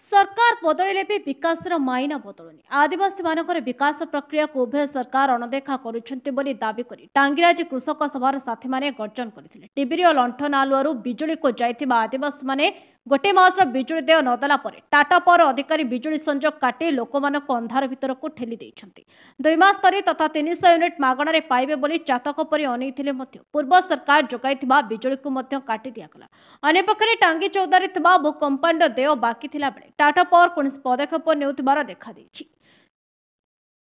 सरकार बदलिले भी विकास माइना बदलुनी आदिवासी मानकर विकास प्रक्रिया को उभय सरकार अणदेखा करुछन्ति बोली दाबी करी टांगीर आज कृषक सभार साथी माने गर्जन करथिले। टीबीर लंठन आलुआरू बिजुली को जाइथिबा आदिवासी माने गोटे मास बिजुली देय नदेला परे टाटा पावर अधिकारी बिजुली संजोग काटी लोकमानक अंधार भितर को ठेली देइछन्ति। 2 मास तरी तथा 300 यूनिट मागणारे पाइबे बोली चातक परी अनेइथिले मध्य पूर्व सरकार जोगाइथिबा बिजुली को मध्य काटी दियागला। अन्यपक्षे टांगी चौदारी थिबा भू कंपाउंड देय बाकी थिला बेले टाटा पावर कौन पदक्षेप नेउथिबार देखा देइछि।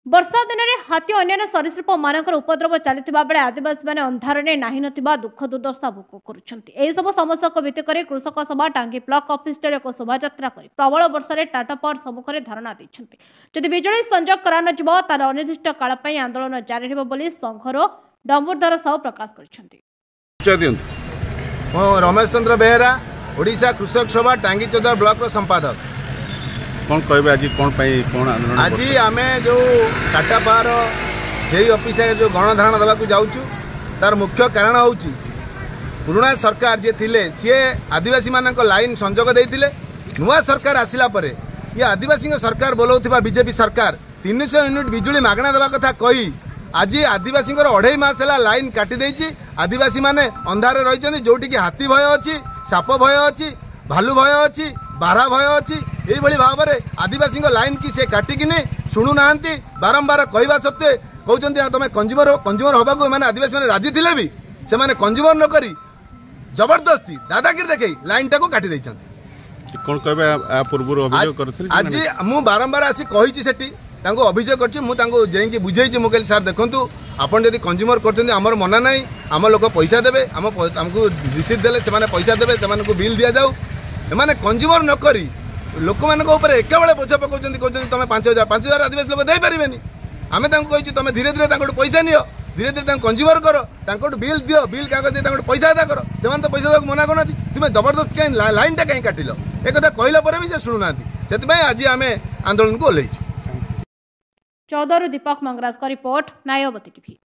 वर्षा दिन में हाथी अन्य सरीसृप मानकर उपद्रव चलता बेले आदिवासी माने अंधार ने नाही नथिबा दुख दुर्दशा भोग करुछन्ति। एही सब समस्या को भित्ति करी कृषक सभा टांगी ब्लॉक ऑफिस एक शोभायात्रा करी प्रबल वर्षा टाटा पावर सम्मुखें धारणा देइछन्ति। जदि बिजुली संजोग करा न जिवो तार अनिर्दिष्ट काल पई आंदोलन जारी रहबो बोली संघर डम्बुरधर साहू प्रकाश करिछन्ति। रमेश चंद्र बेहेरा ओडिशा कृषक सभा टांगी चौदार ब्लॉक रो संपादक कौन कहबे आज कौन पाई कौन आंदोलन आज आमे जो टाटा पावर जेई ऑफिस जो गणधारणा देवा जाऊँ तार मुख्य कारण होउची पुराना सरकार जे थिले सी आदिवासी मानक लाइन संजोग देइथिले। नुआ सरकार आसिला परे ये आदिवासी सरकार बोलौथिबा बीजेपी सरकार 300 यूनिट बिजुली मागणा देवा कथा कही आज आदिवासी 2.5 मास है लाइन काटी देइछि। आदिवासी माने अंधार रही जोटि कि हाथी भय अच्छी साप भय अच्छी भालू भय अच्छी बारा भय अच्छी यही भाव में आदिवासी लाइन की से काटिकिनी शुणु ना बारंबार कहवा सत्वे कहते तुम कंज्यूमर हवा मैंने आदिवासी मैंने राजी थे भी से कंज्यूमर न करी जबरदस्ती दादागिरी देखई लाइन टाक काटी देइछन्ति। कौन कहबे पूर्व अभियोग आज मु बारंबार आसी कही सेठी अभियोग कर बुझे मुझे सार देखु आपन जदि कंज्यूमर करछन्ति हमर मना नहीं आम लोक पैसा देबे हमको रिसीट देले से पैसा देबे से बिल दि जाऊ एमाने कंज्यूमर न करी लोक मानक ऊपर एका बेले बोझ पकाउछन्ति कहछन्ति तुम 5000 आदिवासी लोक दे परिबेनी आमे तांको कहिछु तुम धीरे धीरे तांको पैसा नियो धीरे धीरे तांको कंज्यूमर करो तांको बिल दियो बिल कागज दे तांको पैसा अदा करो से तो पैसा देବାକୁ मना करनाथि तुम जबरदस्त कहीं लाइन टा कहीं काटिल एक कथा कहला पर भी से शुणुनाथि सेति आज आमे आंदोलन को ओल्लैछु। चौधरी दीपक मंगराज का रिपोर्ट नायवती टीवी।